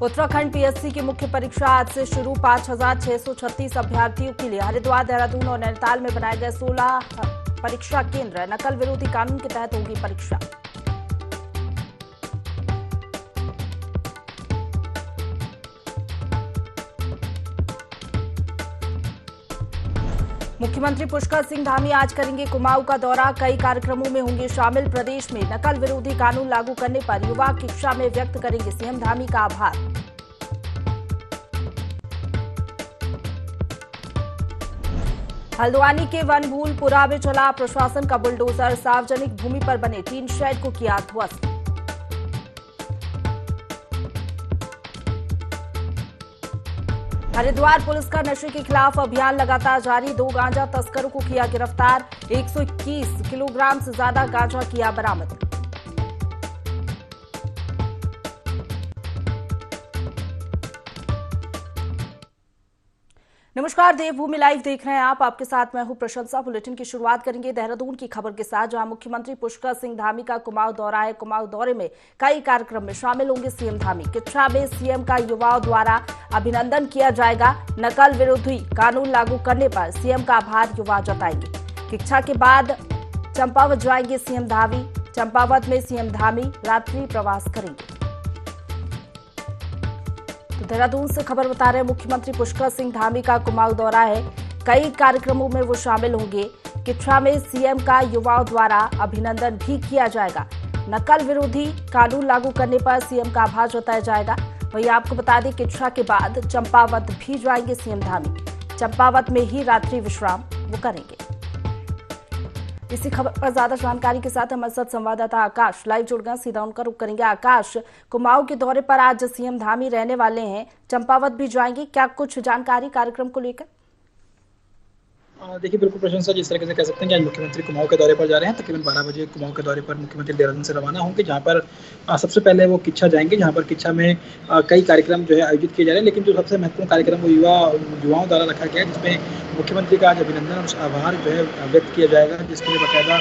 Uttarakhand PSC की मुख्य परीक्षा आज से शुरू। 5,636 अभ्यर्थियों के लिए हरिद्वार, देहरादून और नैनीताल में बनाए गए 16 परीक्षा केंद्र। नकल विरोधी कानून के तहत होगी परीक्षा। मुख्यमंत्री पुष्कर सिंह धामी आज करेंगे कुमाऊं का दौरा। कई कार्यक्रमों में होंगे शामिल। प्रदेश में नकल विरोधी कानून लागू करने पर युवा कक्षा में व्यक्त करेंगे सीएम धामी का आभार। हल्द्वानी के वनभूलपुरा में चला प्रशासन का बुलडोजर। सार्वजनिक भूमि पर बने टीन शेड को किया ध्वस्त। हरिद्वार पुलिस का नशे के खिलाफ अभियान लगातार जारी। 2 गांजा तस्करों को किया गिरफ्तार। 121 किलोग्राम से ज्यादा गांजा किया बरामद। नमस्कार, देवभूमि लाइव देख रहे हैं आप। आपके साथ मैं हूं प्रशंसा। बुलेटिन की शुरुआत करेंगे देहरादून की खबर के साथ, जहां मुख्यमंत्री पुष्कर सिंह धामी का कुमाऊं दौरा है। कुमाऊं दौरे में कई कार्यक्रम में शामिल होंगे सीएम धामी। किच्छा में सीएम का युवाओं द्वारा अभिनंदन किया जाएगा। नकल विरोधी कानून लागू करने पर सीएम का आभार युवा जताएंगे। किच्छा के बाद चंपावत जाएंगे सीएम धामी। चंपावत में सीएम धामी रात्रि प्रवास करेंगे। देहरादून से खबर बता रहे मुख्यमंत्री पुष्कर सिंह धामी का कुमाऊं दौरा है। कई कार्यक्रमों में वो शामिल होंगे। किच्छा में सीएम का युवाओं द्वारा अभिनंदन भी किया जाएगा। नकल विरोधी कानून लागू करने पर सीएम का आभार जताया जाएगा। वहीं आपको बता दें, किच्छा के बाद चंपावत भी जाएंगे सीएम धामी। चंपावत में ही रात्रि विश्राम वो करेंगे। इसी खबर पर ज्यादा जानकारी के साथ हमारे साथ संवाददाता आकाश लाइव जुड़ गए। सीधा उनका रुख करेंगे। आकाश, कुमाऊं के दौरे पर आज सीएम धामी रहने वाले हैं, चंपावत भी जाएंगे, क्या कुछ जानकारी कार्यक्रम को लेकर? देखिए, बिल्कुल प्रशंसा। जिस तरीके से कह सकते हैं कि आज मुख्यमंत्री कुमाऊं के दौरे पर जा रहे हैं। तकरीबन 12 बजे कुमाऊं के दौरे पर मुख्यमंत्री देहरादून से रवाना होंगे, जहां पर सबसे पहले वो किच्छा जाएंगे, जहां पर किच्छा में कई कार्यक्रम जो है आयोजित किए जा रहे हैं। लेकिन जो सबसे महत्वपूर्ण कार्यक्रम वो युवाओं द्वारा रखा गया है, जिसमें मुख्यमंत्री का आज अभिनंदन और आभार जो है व्यक्त किया जाएगा, जिसके लिए बाकायदा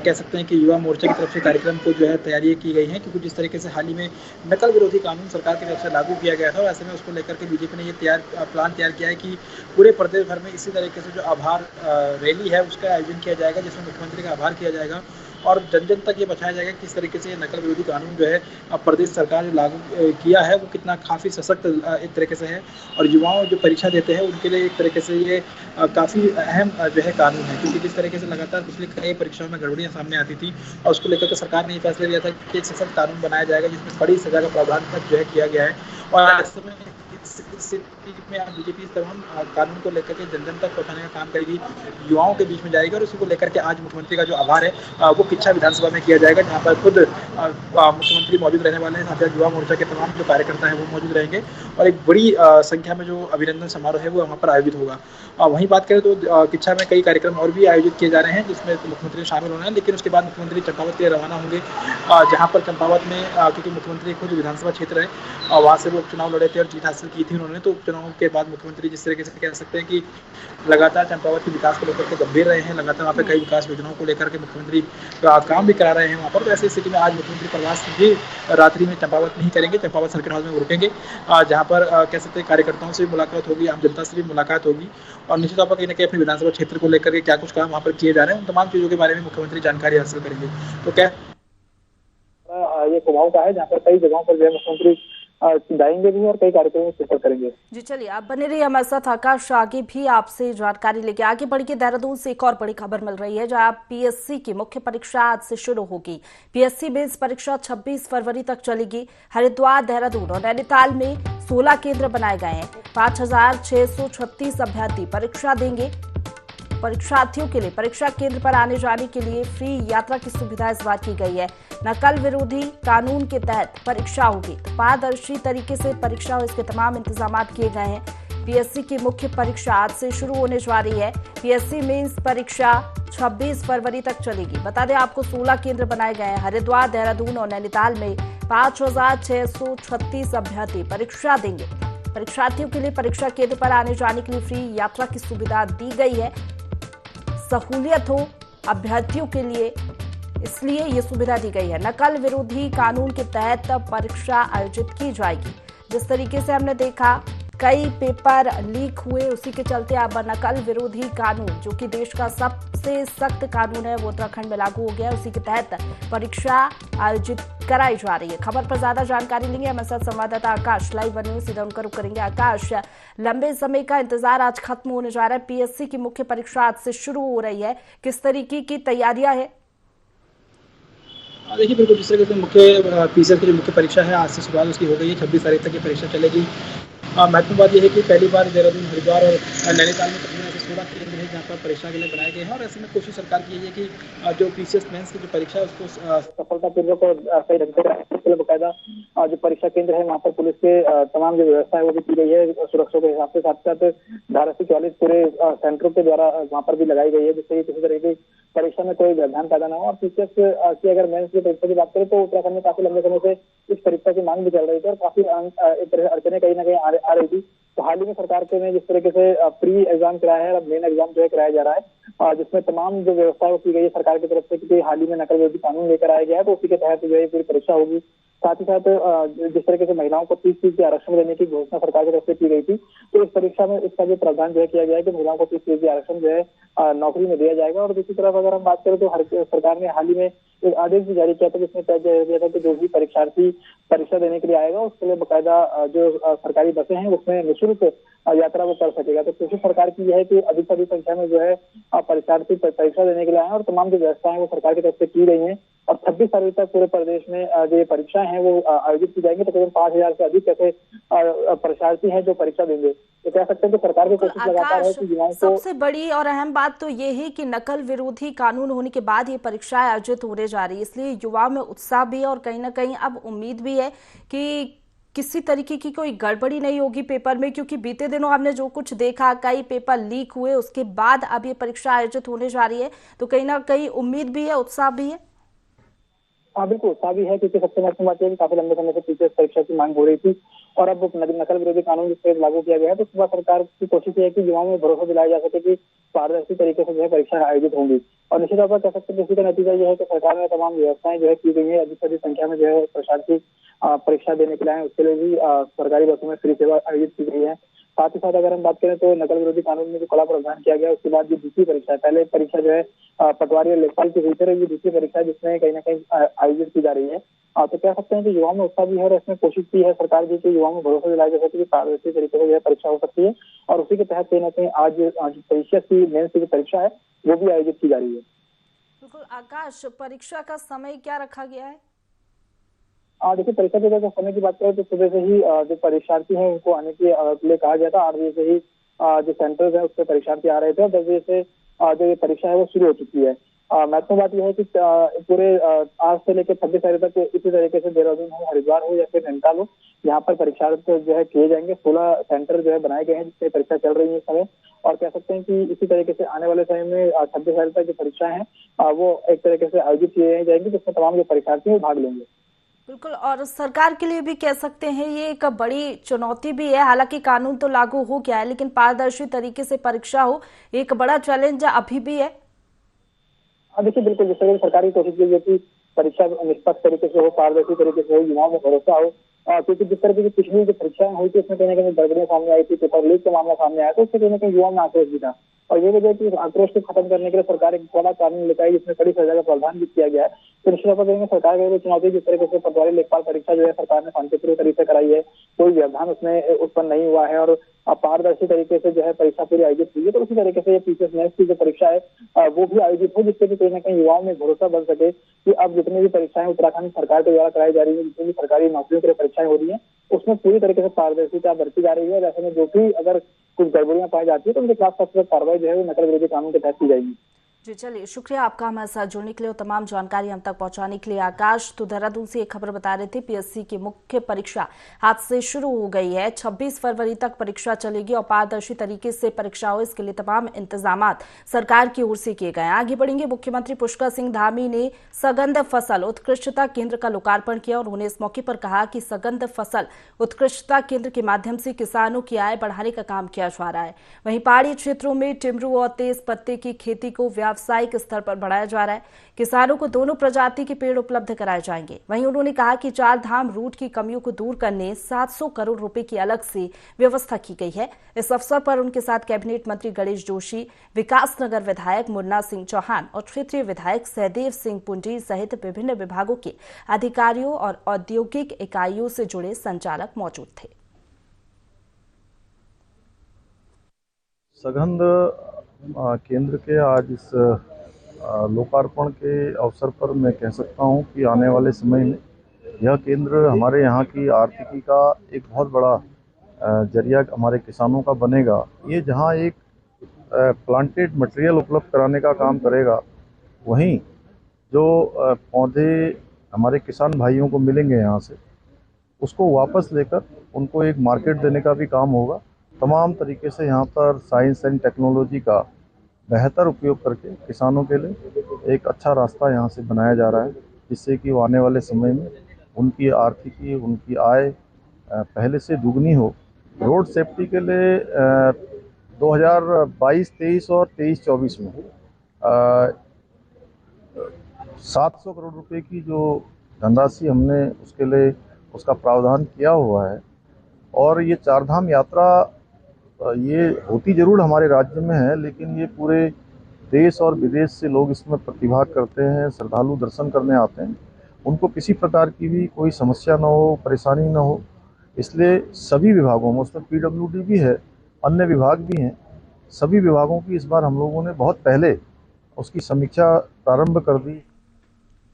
कह सकते हैं कि युवा मोर्चा की तरफ से कार्यक्रम को जो है तैयारी की गई है। क्योंकि जिस तरीके से हाल ही में नकल विरोधी कानून सरकार की तरफ से लागू किया गया था, और ऐसे में उसको लेकर के बीजेपी ने ये प्लान तैयार किया है कि पूरे प्रदेश भर में इसी तरीके से जो आभार रैली है उसका आयोजन किया जाएगा, जिसमें मुख्यमंत्री का आभार किया जाएगा और जन जन तक ये बताया जाएगा कि किस तरीके से नकल विरोधी कानून जो है प्रदेश सरकार ने लागू किया है वो कितना काफ़ी सशक्त एक तरीके से है। और युवाओं जो परीक्षा देते हैं उनके लिए एक तरीके से ये काफ़ी अहम जो है कानून है, क्योंकि जिस तरीके से लगातार पिछली कई परीक्षाओं में गड़बड़ियाँ सामने आती थी, और उसको लेकर के सरकार ने ये फैसला लिया था कि एक सशक्त कानून बनाया जाएगा, जिसमें कड़ी सजा का प्रावधान तक जो है किया गया है। और ऐसे में में बीजेपी इस तमाम कानून को लेकर के जन जन तक पहुंचाने का काम करेगी, युवाओं के बीच में जाएगी। और उसी को लेकर के आज मुख्यमंत्री का जो आभार है वो किच्छा विधानसभा में किया जाएगा, जहां पर खुद मुख्यमंत्री मौजूद रहने वाले हैं। साथ ही युवा मोर्चा के तमाम जो कार्यकर्ता हैं वो मौजूद रहेंगे, और एक बड़ी संख्या में जो अभिनंदन समारोह है वो वहाँ पर आयोजित होगा। वहीं बात करें तो किच्छा में कई कार्यक्रम और भी आयोजित किए जा रहे हैं, जिसमें मुख्यमंत्री शामिल होना है। लेकिन उसके बाद मुख्यमंत्री चंपावत के लिए रवाना होंगे, जहाँ पर चंपावत में क्योंकि मुख्यमंत्री खुद विधानसभा क्षेत्र है, वहाँ से वो उपचुनाव लड़े थे और जीत हासिल की थी उन्होंने। तो उपचुनाव के बाद मुख्यमंत्री जिस तरीके से कह सकते हैं कि लगातार चंपावत के विकास को लेकर के गंभीर रहे हैं, लगातार वहाँ पे कई विकास योजनाओं को लेकर के मुख्यमंत्री काम भी करा रहे हैं वहाँ पर। तो ऐसी स्थिति में आज मुख्यमंत्री प्रवास भी रात्रि में चंपावत नहीं करेंगे, चंपावत सर्किट हाउस में रुकेंगे, जहाँ पर कह सकते हैं कार्यकर्ताओं से भी मुलाकात होगी, आम जनता से भी मुलाकात होगी, और निश्चित तौर पर कहीं ना कहीं अपने विधानसभा क्षेत्र को लेकर के क्या कुछ काम वहाँ पर किए जा रहे हैं उन तमाम चीज़ों के बारे में मुख्यमंत्री जानकारी हासिल करेंगे। तो क्या ये कुमाऊं का है, जहाँ पर कई जगहों पर जो है मुख्यमंत्री जाएंगे भी और कई कार्यक्रमों में शिरकत करेंगे। जी चलिए, आप बने रहिए हमारे साथ। आकाश, आगे भी आपसे जानकारी लेके आगे बढ़िए। देहरादून से एक और बड़ी खबर मिल रही है, जहां पीएससी की मुख्य परीक्षा आज से शुरू होगी। पीएससी बेस परीक्षा 26 फरवरी तक चलेगी। हरिद्वार, देहरादून और नैनीताल में 16 केंद्र बनाए गए हैं। 5,636 अभ्यर्थी परीक्षा देंगे। परीक्षार्थियों के लिए परीक्षा केंद्र पर आने जाने के लिए फ्री यात्रा की सुविधा इस बार की गई है। नकल विरोधी कानून के तहत परीक्षा होगी, तो पारदर्शी तरीके से परीक्षा और इसके तमाम इंतजाम किए गए हैं। पीएससी की मुख्य परीक्षा आज से शुरू होने जा रही है। पीएससी मेंस परीक्षा 26 फरवरी तक चलेगी। बता दें आपको 16 केंद्र बनाए गए हैं। हरिद्वार, देहरादून और नैनीताल में 5,636 अभ्यर्थी परीक्षा देंगे। परीक्षार्थियों के लिए परीक्षा केंद्र पर आने जाने के लिए फ्री यात्रा की सुविधा दी गई है। सहूलियत हो अभ्यर्थियों के लिए, इसलिए ये सुविधा दी गई है। नकल विरोधी कानून के तहत परीक्षा आयोजित की जाएगी। जिस तरीके से हमने देखा कई पेपर लीक हुए, उसी के चलते अब नकल विरोधी कानून जो कि देश का सबसे सख्त कानून है वो उत्तराखंड में लागू हो गया है। उसी के तहत परीक्षा आयोजित कराई जा रही है। खबर पर ज्यादा जानकारी लेंगे हमारे साथ संवाददाता आकाश लाइव बने हुए, सीधा उनका रुख करेंगे। आकाश, लंबे समय का इंतजार आज खत्म होने जा रहा है। पीएससी की मुख्य परीक्षा आज से शुरू हो रही है, किस तरीके की तैयारियां है? देखिए, बिल्कुल जिस तरीके से मुख्य पीसीएस की जो मुख्य परीक्षा है आज से शुरुआत उसकी हो गई है। 26 तारीख तक ये परीक्षा चलेगी। महत्वपूर्ण बात यह है कि पहली बार देहरादून, हरिद्वार और नैनीताल में तकरीबन ऐसे 16 केंद्र हैं जहाँ पर परीक्षा के लिए बनाए गए हैं। और ऐसे में कोशिश सरकार की यही है कि जो पीसीएस मेंस की जो परीक्षा है उसको सफलतापूर्वक और सही ढंग से कराने के लिए बाकायदा जो परीक्षा केंद्र है वहाँ पर पुलिस के तमाम जो व्यवस्था है वो भी की गई है सुरक्षा के हिसाब से। साथ साथ धारा 144 पूरे सेंटरों के द्वारा वहाँ पर भी लगाई गई है, जिससे किसी तरह की परीक्षा में कोई व्यवधान पैदा न हो। और पीसीएस की अगर मेंस की परीक्षा की बात करें तो उत्तराखंड में काफी लंबे समय से इस परीक्षा की मांग भी चल रही थी और काफी एक तरह अड़चने कहीं ना कहीं आ रही थी। तो हाल ही में सरकार ने जिस तरीके से प्री एग्जाम कराया है, अब मेन एग्जाम जो है कराया जा रहा है, जिसमें तमाम जो व्यवस्था की गई है सरकार की तरफ से, क्योंकि हाल ही में नकल विरोधी कानून लेकर आया गया है, तो उसी के तहत जो है पूरी परीक्षा होगी। साथ ही साथ जिस तरीके से महिलाओं को 30% के आरक्षण देने की घोषणा सरकार की तरफ से की गई थी, तो इस परीक्षा में इसका जो प्रावधान जो है किया गया है कि महिलाओं को 30% के आरक्षण जो है नौकरी में दिया जाएगा। और दूसरी तरफ अगर हम बात करें तो सरकार ने हाल ही में एक आदेश भी जारी किया था जिसमें तय किया था कि जो भी परीक्षार्थी परीक्षा देने के लिए आएगा उसके लिए बाकायदा जो सरकारी बसें हैं उसमें निःशुल्क यात्रा वो कर सकेगा। तो कोशिश सरकार की यह है कि अधिक से अधिक संख्या में जो है परीक्षार्थी परीक्षा देने के लिए आए और तमाम जो व्यवस्थाएं वो सरकार की तरफ से की गई हैं। और 26 फरवरी तक पूरे प्रदेश में जो ये परीक्षाएं हैं वो आयोजित की जाएंगी। तकरीबन 5000 से अधिक ऐसे परीक्षार्थी हैं जो परीक्षा देंगे। तो कह सकते हैं कि सरकार की कोशिश लगातार है कि युवाओं को। सबसे बड़ी और अहम बात तो ये है कि नकल विरोधी कानून होने के बाद ये परीक्षाएं आयोजित होने जा रही है, इसलिए युवाओं में उत्साह भी है और कहीं ना कहीं अब उम्मीद भी है कि किसी तरीके की कोई गड़बड़ी नहीं होगी पेपर में, क्योंकि बीते दिनों हमने जो कुछ देखा कई पेपर लीक हुए, उसके बाद अब ये परीक्षा आयोजित होने जा रही है, तो कहीं ना कहीं उम्मीद भी है, उत्साह भी है। हाँ बिल्कुल, उत्साह भी है, क्योंकि सबसे महत्वपूर्ण बात यह है कि काफी लंबे समय से पीसीएस परीक्षा की मांग हो रही थी और अब नकल विरोधी कानून जिस तरह लागू किया गया है, तो सुबह सरकार की कोशिश ये है कि युवाओं में भरोसा दिलाया जा सके कि पारदर्शी तरीके से जो है परीक्षा आयोजित होंगी। और निश्चित तौर पर कह सकते हैं कि इसी का नतीजा यह है कि सरकार ने तमाम व्यवस्थाएं जो है की गई है। अधिक से अधिक संख्या में जो है परीक्षार्थी परीक्षा देने के लिए आए, उसके लिए भी सरकारी बसों में फ्री सेवा आयोजित की गई है। साथ ही साथ अगर हम बात करें तो नकल विरोधी कानून में जो कड़ा प्रावधान किया गया उसके बाद ये दूसरी परीक्षा है। पहले परीक्षा जो है पटवारी और लेखपाल के भीतर है, ये दूसरी परीक्षा जिसमें कहीं ना कहीं आयोजित की जा रही है। तो कह सकते हैं कि युवाओं में उत्साह भी है और इसमें कोशिश की है सरकार की कि युवाओं में भरोसा दिलाया जा सके कि पारदर्शी तरीके से जो है परीक्षा हो सकती है। और उसी के तहत कहीं ना कहीं आज परीक्षा की मेंस की जो परीक्षा है वो भी आयोजित की जा रही है। बिल्कुल आकाश, परीक्षा का समय क्या रखा गया है? देखिए, परीक्षा के जो समय की बात करें तो सुबह से ही जो परीक्षार्थी हैं उनको आने के लिए कहा गया था। 8 बजे से ही जो सेंटर्स है उस पर परीक्षार्थी आ रहे थे और 10 बजे से जो ये परीक्षा है वो शुरू हो चुकी है। महत्वपूर्ण बात यह है कि पूरे आज से लेकर 26 तारीख तक इसी तरीके से देहरादून हो, हरिद्वार हो या फिर नैनीताल हो, यहाँ पर परीक्षार्थी जो है किए जाएंगे। 16 सेंटर जो है बनाए गए हैं जिससे परीक्षा चल रही है इस समय। और कह सकते हैं कि इसी तरीके से आने वाले समय में 26 तारीख तक जो परीक्षाएं हैं वो एक तरीके से आयोजित की जाएंगी, जिसमें तमाम जो परीक्षार्थी हैं भाग लेंगे। बिल्कुल, और सरकार के लिए भी कह सकते हैं ये एक बड़ी चुनौती भी है। हालांकि कानून तो लागू हो गया है, लेकिन पारदर्शी तरीके से परीक्षा हो, एक बड़ा चैलेंज अभी भी है। देखिए, बिल्कुल जिस तरह सरकारी कोशिश की है कि परीक्षा निष्पक्ष तरीके से हो, पारदर्शी तरीके से हो, युवाओं में भरोसा हो। क्योंकि जिस तरह की पिछली जो परीक्षाएं हुई थी उसमें कहीं ना कहीं गड़बड़ियां सामने आई थी, पेपर लीक का मामला सामने आया, तो उससे कहीं ना कहीं युवाओं में आक्रोश भी था। और ये वजह की आक्रोश को खत्म करने के लिए सरकार एक बड़ा कानून लेकर आई जिसमें कड़ी सजा का प्रावधान भी किया गया है। तो निश्चित तौर पर सरकार की चुनौती जिस तरीके से पटवारी लेखपाल परीक्षा जो है सरकार ने शांतिपूर्ण तरीके से कराई है, कोई व्यवधान उसमें उत्पन्न नहीं हुआ है और पारदर्शी तरीके से जो है परीक्षा पूरी आयोजित हुई है। तो उसी तरीके से ये पीसीएस मेंस की जो परीक्षा है वो भी आयोजित हो, जिससे कि कहीं ना कहीं युवाओं में भरोसा बढ़ सके कि अब जितनी भी परीक्षाएं उत्तराखंड सरकार के द्वारा कराई जा रही है, जितनी भी सरकारी नौकरियों के लिए परीक्षाएं हो रही है उसमें पूरी तरीके से पारदर्शिता बरती जा रही है। और ऐसे में जो भी अगर कुछ गड़बड़ियां पाई जाती है तो उनके खिलाफ सख्त कार्रवाई जो है वो नकल विरोधी कानून के तहत की जाएगी। जी चलिए, शुक्रिया आपका हमारे साथ जुड़ने के लिए और तमाम जानकारी हम तक पहुंचाने के लिए। आकाश तो देहरादून से एक खबर बता रहे थे, पीएससी की मुख्य परीक्षा आज से शुरू हो गई है। 26 फरवरी तक परीक्षा चलेगी और पारदर्शी तरीके से परीक्षा हो, इसके लिए तमाम इंतजाम सरकार की ओर से किए गए हैं। आगे बढ़ेंगे, मुख्यमंत्री पुष्कर सिंह धामी ने सगंध फसल उत्कृष्टता केंद्र का लोकार्पण किया और उन्होंने इस मौके पर कहा कि सगंध फसल उत्कृष्टता केंद्र के माध्यम से किसानों की आय बढ़ाने का काम किया जा रहा है। वहीं पहाड़ी क्षेत्रों में टिमरू और तेज पत्ते की खेती को व्यावसायिक स्तर पर बढ़ाया जा रहा है। किसानों को दोनों प्रजाति के पेड़ उपलब्ध कराए जाएंगे। वहीं उन्होंने कहा कि 4 धाम रूट की कमियों को दूर करने 700 करोड़ रुपए की अलग से व्यवस्था की गई है। इस अवसर पर उनके साथ कैबिनेट मंत्री गणेश जोशी, विकासनगर विधायक मुन्ना सिंह चौहान और क्षेत्रीय विधायक सहदेव सिंह पुंडी सहित विभिन्न विभागों के अधिकारियों और औद्योगिक इकाइयों से जुड़े संचालक मौजूद थे। सघन केंद्र के आज इस लोकार्पण के अवसर पर मैं कह सकता हूं कि आने वाले समय में यह केंद्र हमारे यहाँ की आर्थिकी का एक बहुत बड़ा जरिया हमारे किसानों का बनेगा। ये जहाँ एक प्लांटेड मटेरियल उपलब्ध कराने का काम करेगा, वहीं जो पौधे हमारे किसान भाइयों को मिलेंगे यहाँ से, उसको वापस लेकर उनको एक मार्केट देने का भी काम होगा। तमाम तरीके से यहाँ पर साइंस एंड टेक्नोलॉजी का बेहतर उपयोग करके किसानों के लिए एक अच्छा रास्ता यहाँ से बनाया जा रहा है, जिससे कि वो आने वाले समय में उनकी आर्थिकी, उनकी आय पहले से दुगनी हो। रोड सेफ्टी के लिए 2022-23 और 23-24 में 700 करोड़ रुपए की जो धनराशि हमने उसके लिए उसका प्रावधान किया हुआ है। और ये 4 धाम यात्रा ये होती जरूर हमारे राज्य में है, लेकिन ये पूरे देश और विदेश से लोग इसमें प्रतिभाग करते हैं, श्रद्धालु दर्शन करने आते हैं। उनको किसी प्रकार की भी कोई समस्या न हो, परेशानी न हो, इसलिए सभी विभागों में, उसमें पीडब्ल्यूडी भी है, अन्य विभाग भी हैं, सभी विभागों की इस बार हम लोगों ने बहुत पहले उसकी समीक्षा प्रारंभ कर दी।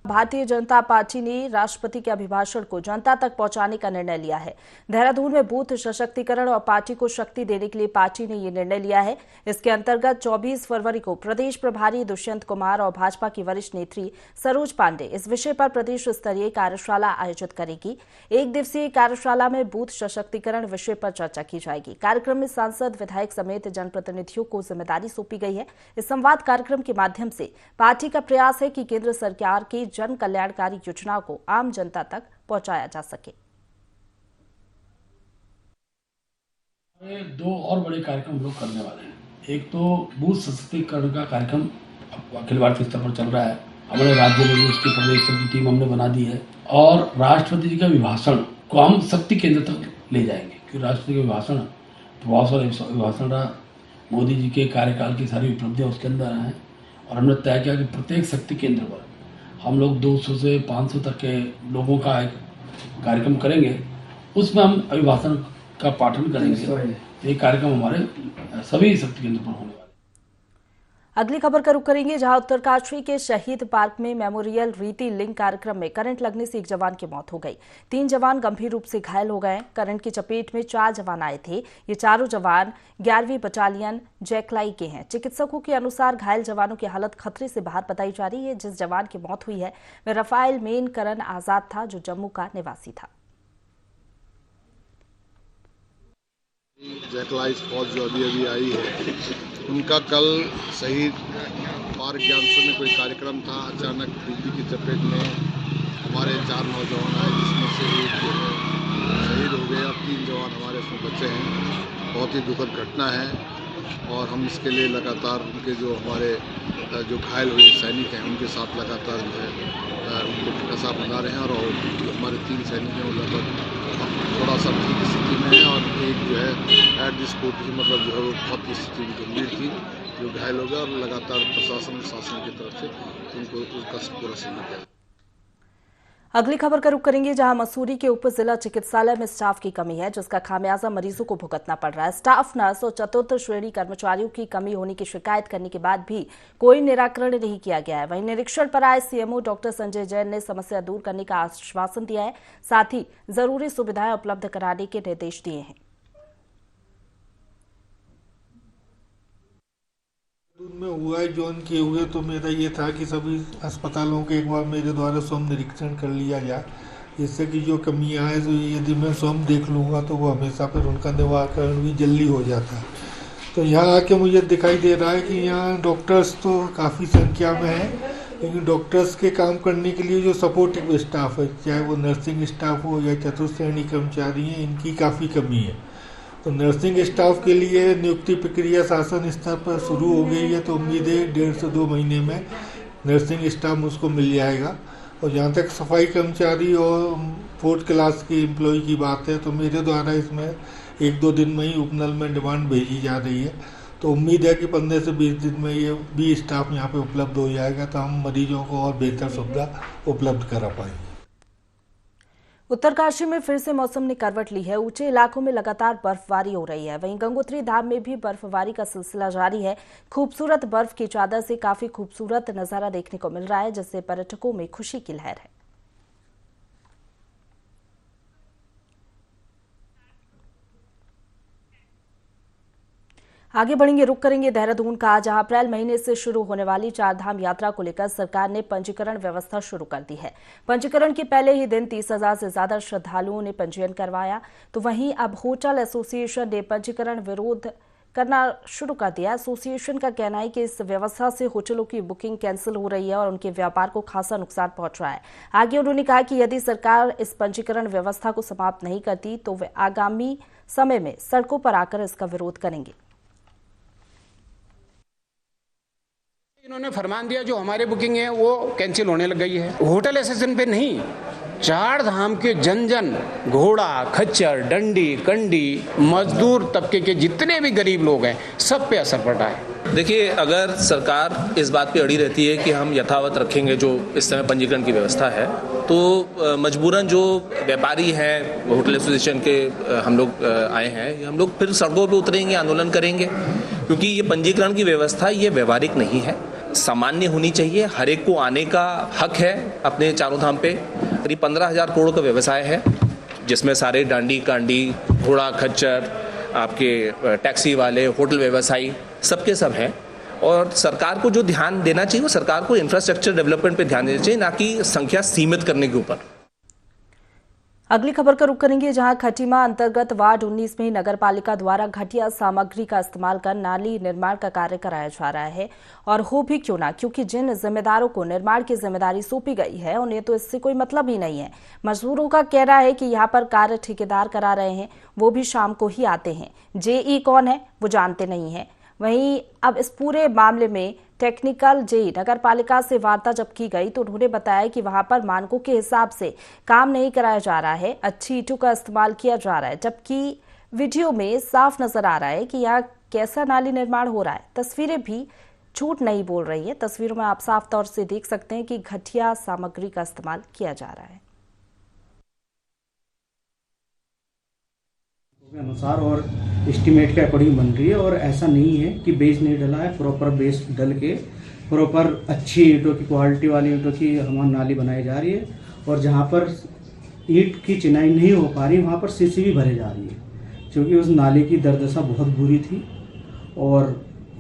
भारतीय जनता पार्टी ने राष्ट्रपति के अभिभाषण को जनता तक पहुंचाने का निर्णय लिया है। देहरादून में बूथ सशक्तिकरण और पार्टी को शक्ति देने के लिए पार्टी ने ये निर्णय लिया है। इसके अंतर्गत 24 फरवरी को प्रदेश प्रभारी दुष्यंत कुमार और भाजपा की वरिष्ठ नेत्री सरोज पांडे इस विषय पर प्रदेश स्तरीय कार्यशाला आयोजित करेगी। 1 दिवसीय कार्यशाला में बूथ सशक्तिकरण विषय पर चर्चा की जाएगी। कार्यक्रम में सांसद, विधायक समेत जनप्रतिनिधियों को जिम्मेदारी सौंपी गई है। इस संवाद कार्यक्रम के माध्यम से पार्टी का प्रयास है कि केंद्र सरकार की जन कल्याणकारी योजनाओं को आम जनता तक पहुंचाया जा सके। 2 और बड़े कार्यक्रम हम लोग करने वाले हैं। एक तो बूथ सशक्तिकरण का कार्यक्रम अखिल भारतीय स्तर पर चल रहा है। हमारे राज्य में भी उसकी प्रदेश स्तर की टीम हमने बना दी है। और राष्ट्रपति जी का अभिभाषण को हम शक्ति केंद्र तक ले जाएंगे, क्योंकि राष्ट्रपति का अभिभाषण प्रभावशाली अभिभाषण रहा। मोदी जी के कार्यकाल की सारी उपलब्धियां उसके अंदर हैं। और हमने तय किया कि प्रत्येक शक्ति केंद्र पर हम लोग 200 से 500 तक के लोगों का एक कार्यक्रम करेंगे। उसमें हम अभिभाषण का पाठन करेंगे। ये कार्यक्रम हमारे सभी शक्ति केंद्र पर होने वाले। अगली खबर का रुख करेंगे, जहां उत्तरकाशी के शहीद पार्क में मेमोरियल रीति लिंक कार्यक्रम में करंट लगने से एक जवान की मौत हो गई। 3 जवान गंभीर रूप से घायल हो गए। करंट की चपेट में 4 जवान आए थे। ये चारों जवान 11वीं बटालियन जैकलाई के हैं। चिकित्सकों के अनुसार घायल जवानों की हालत खतरे से बाहर बताई जा रही है। जिस जवान की मौत हुई है वह रफाइल मेन करण आजाद था, जो जम्मू का निवासी था। जैकलाई फौज जो अभी आई है, उनका कल शहीद पार्क ज्ञानसू में कोई कार्यक्रम था। अचानक बिजली की चपेट में हमारे 4 नौजवान आए, जिसमें से एक जो है शहीद हो गए। अब 3 जवान हमारे उसमें बचे हैं। बहुत ही दुखद घटना है और हम इसके लिए लगातार उनके जो हमारे जो घायल हुए सैनिक हैं उनके साथ लगातार जो है उनको फिटनेसा बना रहे हैं। और जो हमारे 3 सैनिक हैं वो लगभग थोड़ा सा ठीक स्थिति में है और एक जो है एट दिस स्पॉट ही मतलब जो है वो बहुत स्थिति गंभीर थी, जो घायल हो गया। और लगातार प्रशासन शासन की तरफ से उनको उसका पूरा सहयोग किया। अगली खबर का रुख करेंगे, जहां मसूरी के उप जिला चिकित्सालय में स्टाफ की कमी है, जिसका खामियाजा मरीजों को भुगतना पड़ रहा है। स्टाफ, नर्स और चतुर्थ श्रेणी कर्मचारियों की कमी होने की शिकायत करने के बाद भी कोई निराकरण नहीं किया गया है। वहीं निरीक्षण पर आए सीएमओ डॉक्टर संजय जैन ने समस्या दूर करने का आश्वासन दिया है। साथ ही जरूरी सुविधाएं उपलब्ध कराने के निर्देश दिए हैं। में हुआ है जोन किए हुए, तो मेरा ये था कि सभी अस्पतालों के एक बार मेरे द्वारा स्वयं निरीक्षण कर लिया जाए, जिससे कि जो कमियां हैं तो यदि मैं स्वयं देख लूँगा तो वो हमेशा फिर उनका निवारण भी जल्दी हो जाता है। तो यहाँ आके मुझे दिखाई दे रहा है कि यहाँ डॉक्टर्स तो काफ़ी संख्या में हैं, लेकिन डॉक्टर्स के काम करने के लिए जो सपोर्टिव स्टाफ है, चाहे वो नर्सिंग स्टाफ हो या चतुर्थ श्रेणी कर्मचारी हैं, इनकी काफ़ी कमी है। तो नर्सिंग स्टाफ के लिए नियुक्ति प्रक्रिया शासन स्तर पर शुरू हो गई है, तो उम्मीद है 1.5 से 2 महीने में नर्सिंग स्टाफ मुझको मिल जाएगा। और जहाँ तक सफाई कर्मचारी और 4th क्लास की एम्प्लॉय की बात है, तो मेरे द्वारा इसमें 1-2 दिन में ही उपनल में डिमांड भेजी जा रही है। तो उम्मीद है कि 15 से 20 दिन में ये भी स्टाफ यहाँ पे उपलब्ध हो जाएगा, तो हम मरीजों को और बेहतर सुविधा उपलब्ध करा पाएंगे। उत्तरकाशी में फिर से मौसम ने करवट ली है। ऊंचे इलाकों में लगातार बर्फबारी हो रही है। वहीं गंगोत्री धाम में भी बर्फबारी का सिलसिला जारी है। खूबसूरत बर्फ की चादर से काफी खूबसूरत नजारा देखने को मिल रहा है, जिससे पर्यटकों में खुशी की लहर है। आगे बढ़ेंगे, रुक करेंगे देहरादून का, जहां अप्रैल महीने से शुरू होने वाली चारधाम यात्रा को लेकर सरकार ने पंजीकरण व्यवस्था शुरू कर दी है। पंजीकरण के पहले ही दिन 30,000 से ज्यादा श्रद्धालुओं ने पंजीयन करवाया। तो वहीं अब होटल एसोसिएशन ने पंजीकरण विरोध करना शुरू कर दिया। एसोसिएशन का कहना है कि इस व्यवस्था से होटलों की बुकिंग कैंसिल हो रही है और उनके व्यापार को खासा नुकसान पहुंच रहा है। आगे उन्होंने कहा कि यदि सरकार इस पंजीकरण व्यवस्था को समाप्त नहीं करती तो वे आगामी समय में सड़कों पर आकर इसका विरोध करेंगे। इन्होंने फरमान दिया जो हमारी बुकिंग है वो कैंसिल होने लग गई है। होटल एसोसिएशन पे नहीं, चार धाम के जन जन, घोड़ा, खच्चर, डंडी, कंडी, मजदूर तबके के जितने भी गरीब लोग हैं, सब पे असर पड़ रहा है। देखिए, अगर सरकार इस बात पे अड़ी रहती है कि हम यथावत रखेंगे जो इस समय पंजीकरण की व्यवस्था है, तो मजबूरन जो व्यापारी हैं, होटल एसोसिएशन के हम लोग आए हैं, हम लोग फिर सड़कों पे उतरेंगे, आंदोलन करेंगे, क्योंकि ये पंजीकरण की व्यवस्था ये व्यवहारिक नहीं है, सामान्य होनी चाहिए। हर एक को आने का हक है अपने चारों धाम पे। करीब 15,000 करोड़ का व्यवसाय है, जिसमें सारे डांडी कांडी, घोड़ा खच्चर, आपके टैक्सी वाले, होटल व्यवसायी, सबके सब हैं। और सरकार को जो ध्यान देना चाहिए वो सरकार को इंफ्रास्ट्रक्चर डेवलपमेंट पे ध्यान देना चाहिए, ना कि संख्या सीमित करने के ऊपर। अगली खबर का रुख करेंगे, जहां खटीमा अंतर्गत वार्ड 19 में नगर पालिका द्वारा घटिया सामग्री का इस्तेमाल कर नाली निर्माण का कार्य कराया जा रहा है। और हो भी क्यों ना, क्योंकि जिन जिम्मेदारों को निर्माण की जिम्मेदारी सौंपी गई है उन्हें तो इससे कोई मतलब ही नहीं है। मजदूरों का कहना है कि यहां पर कार्य ठेकेदार करा रहे हैं, वो भी शाम को ही आते हैं। जेई कौन है वो जानते नहीं है। वहीं अब इस पूरे मामले में टेक्निकल जेई नगर पालिका से वार्ता जब की गई तो उन्होंने बताया कि वहां पर मानकों के हिसाब से काम नहीं कराया जा रहा है, अच्छी ईंटों का इस्तेमाल किया जा रहा है, जबकि वीडियो में साफ नजर आ रहा है कि यहाँ कैसा नाली निर्माण हो रहा है। तस्वीरें भी झूठ नहीं बोल रही है। तस्वीरों में आप साफ तौर से देख सकते हैं कि घटिया सामग्री का इस्तेमाल किया जा रहा है। अनुसार और एस्टीमेट के अकॉर्डिंग बन रही है, और ऐसा नहीं है कि बेस नहीं डला है। प्रॉपर बेस डल के प्रॉपर अच्छी ईंटों की, क्वालिटी वाली ईंटों की हमारी नाली बनाई जा रही है। और जहाँ पर ईंट की चिनाई नहीं हो पा रही वहाँ पर सीसी भी भरे जा रही है, क्योंकि उस नाले की दुर्दशा बहुत बुरी थी और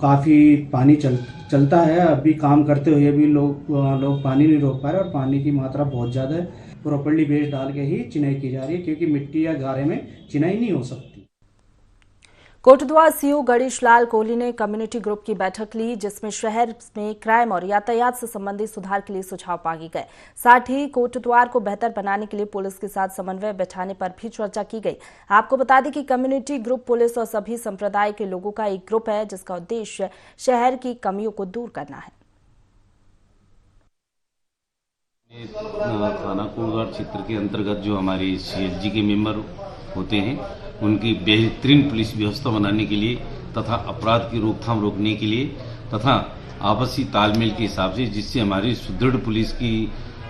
काफ़ी पानी चलता है। अभी काम करते हुए भी लोग पानी नहीं रोक पा रहे और पानी की मात्रा बहुत ज़्यादा है। प्रॉपर्ली बेस डाल के ही चिनाई की जा रही है, क्योंकि मिट्टी या गारे में चिनाई नहीं हो सकती। कोटद्वार सीओ गणेश लाल कोहली ने कम्युनिटी ग्रुप की बैठक ली, जिसमें शहर में क्राइम और यातायात से संबंधित सुधार के लिए सुझाव मांगे गए। साथ ही कोटद्वार को बेहतर बनाने के लिए पुलिस के साथ समन्वय बैठाने पर भी चर्चा की गई। आपको बता दें कि कम्युनिटी ग्रुप पुलिस और सभी संप्रदाय के लोगों का एक ग्रुप है, जिसका उद्देश्य शहर की कमियों को दूर करना है। थाना कोटद्वार क्षेत्र के अंतर्गत जो हमारे CSG के मेंबर होते हैं, उनकी बेहतरीन पुलिस व्यवस्था बनाने के लिए तथा अपराध की रोकथाम रोकने के लिए तथा आपसी तालमेल के हिसाब से, जिससे हमारी सुदृढ़ पुलिस की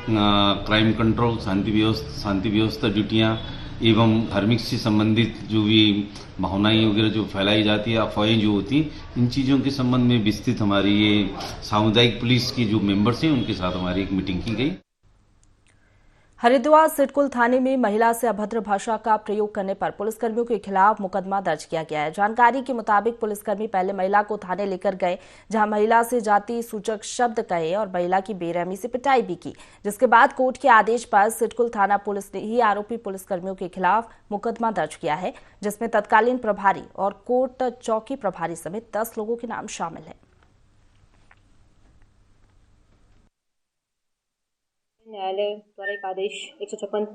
क्राइम कंट्रोल, शांति व्यवस्था ड्यूटियाँ एवं धार्मिक से संबंधित जो भी भावनाएं वगैरह जो फैलाई जाती है, अफवाहें जो होती हैं, इन चीज़ों के संबंध में विस्तृत हमारी ये सामुदायिक पुलिस के जो मेंबर्स हैं उनके साथ हमारी एक मीटिंग की गई। हरिद्वार सिडकुल थाने में महिला से अभद्र भाषा का प्रयोग करने पर पुलिसकर्मियों के खिलाफ मुकदमा दर्ज किया गया है। जानकारी के मुताबिक पुलिसकर्मी पहले महिला को थाने लेकर गए, जहां महिला से जाति सूचक शब्द कहे और महिला की बेरहमी से पिटाई भी की, जिसके बाद कोर्ट के आदेश पर सिडकुल थाना पुलिस ने ही आरोपी पुलिसकर्मियों के खिलाफ मुकदमा दर्ज किया है, जिसमें तत्कालीन प्रभारी और कोर्ट चौकी प्रभारी समेत 10 लोगों के नाम शामिल है। न्यायालय द्वारा एक आदेश 156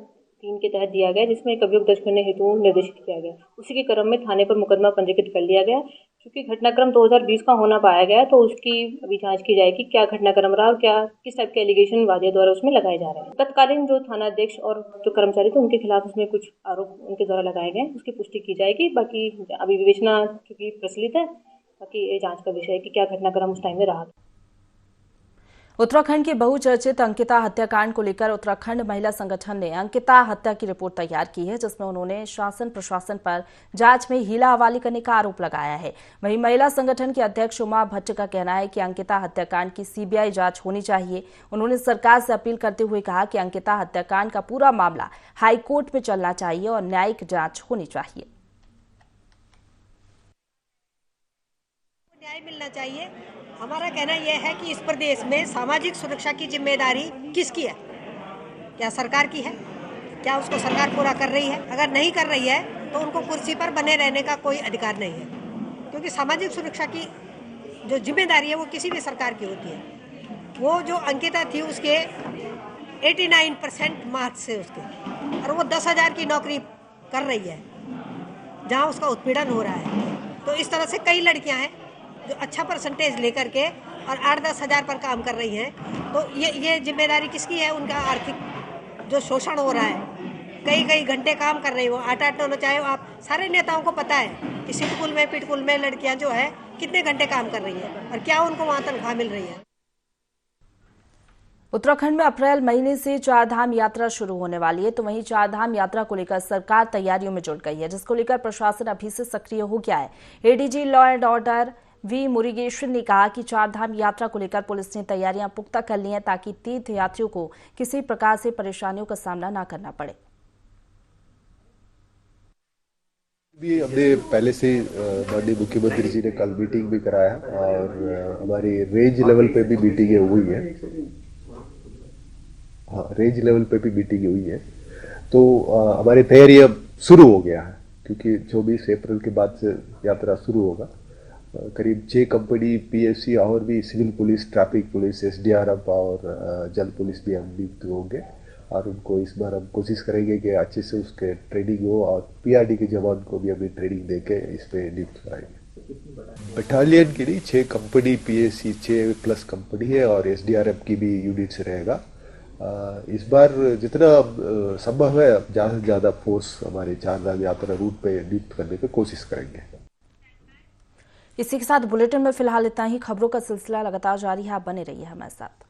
3 के तहत दिया गया, जिसमें एक अभियोग दर्ज करने हेतु निर्देशित किया गया। उसी के क्रम में थाने पर मुकदमा पंजीकृत कर लिया गया। क्योंकि घटनाक्रम 2020 का होना पाया गया, तो उसकी अभी जांच की जाएगी, क्या घटनाक्रम रहा और क्या किस टाइप के एलिगेशन वादियों द्वारा उसमें लगाए जा रहे हैं। तत्कालीन जो थाना अध्यक्ष और जो कर्मचारी थे उनके खिलाफ उसमें कुछ आरोप उनके द्वारा लगाए गए, उसकी पुष्टि की जाएगी। बाकी अभी विवेचना चूंकि प्रचलित है, बाकी ये जांच का विषय है कि क्या घटनाक्रम उस टाइम में रहा। उत्तराखंड के बहुचर्चित अंकिता हत्याकांड को लेकर उत्तराखंड महिला संगठन ने अंकिता हत्या की रिपोर्ट तैयार की है, जिसमें उन्होंने शासन प्रशासन पर जांच में हीला हवाली करने का आरोप लगाया है। वहीं महिला संगठन की अध्यक्ष उमा भट्ट का कहना है कि अंकिता हत्याकांड की सीबीआई जांच होनी चाहिए। उन्होंने सरकार से अपील करते हुए कहा कि अंकिता हत्याकांड का पूरा मामला हाईकोर्ट में चलना चाहिए और न्यायिक जांच होनी चाहिए। न्याय मिलना चाहिए। हमारा कहना यह है कि इस प्रदेश में सामाजिक सुरक्षा की जिम्मेदारी किसकी है? क्या सरकार की है? क्या उसको सरकार पूरा कर रही है? अगर नहीं कर रही है तो उनको कुर्सी पर बने रहने का कोई अधिकार नहीं है, क्योंकि सामाजिक सुरक्षा की जो जिम्मेदारी है वो किसी भी सरकार की होती है। वो जो अंकिता थी उसके 89% मार्क्स से उसके, और वो 10,000 की नौकरी कर रही है जहाँ उसका उत्पीड़न हो रहा है। तो इस तरह से कई लड़कियाँ हैं जो अच्छा परसेंटेज लेकर के और 8-10 हज़ार पर काम कर रही हैं। तो ये जिम्मेदारी किसकी है? उनका आर्थिक जो शोषण हो रहा है, कई घंटे काम कर रही हो, 8-8 9 चाहे आप सारे नेताओं को पता है कि सिटकुल में पिटकुल में लड़कियां जो है कितने घंटे काम कर रही हैं और क्या उनको वहाँ तनख्वाह मिल रही है। उत्तराखंड में अप्रैल महीने से चारधाम यात्रा शुरू होने वाली है, तो वहीं चारधाम यात्रा को लेकर सरकार तैयारियों में जुट गई है, जिसको लेकर प्रशासन अभी से सक्रिय हो गया है। ADG law and order V Murugesan ने कहा कि चारधाम यात्रा को लेकर पुलिस ने तैयारियां पुख्ता कर ली हैं, ताकि तीर्थ यात्रियों को किसी प्रकार से परेशानियों का सामना न करना पड़े। भी हमने पहले से माननीय मुख्यमंत्री जी ने कल मीटिंग भी कराया और हमारी रेंज लेवल पे भी मीटिंगें हुई है। हाँ, रेंज लेवल पे भी मीटिंग हुई है। तो हमारी तैयारी अब शुरू हो गया है, क्योंकि 24 अप्रैल के बाद से यात्रा शुरू होगा। करीब 6 कंपनी पीएससी और भी civil police, traffic police, SDRF और जल पुलिस भी हम नियुक्त होंगे और उनको इस बार हम कोशिश करेंगे कि अच्छे से उसके ट्रेनिंग हो और पीआरडी के जवान को भी अभी ट्रेनिंग देके इस पे नियुक्त कराएंगे। बटालियन के लिए 6 कंपनी पीएससी 6+ कंपनी है और एसडीआरएफ की भी यूनिट्स रहेगा। इस बार जितना संभव है ज़्यादा से ज़्यादा फोर्स हमारे चारधाम यात्रा रूट पे नियुक्त करने की कोशिश करेंगे। इसी के साथ बुलेटिन में फिलहाल इतना ही। खबरों का सिलसिला लगातार जारी है, आप बने रहिए हमारे साथ।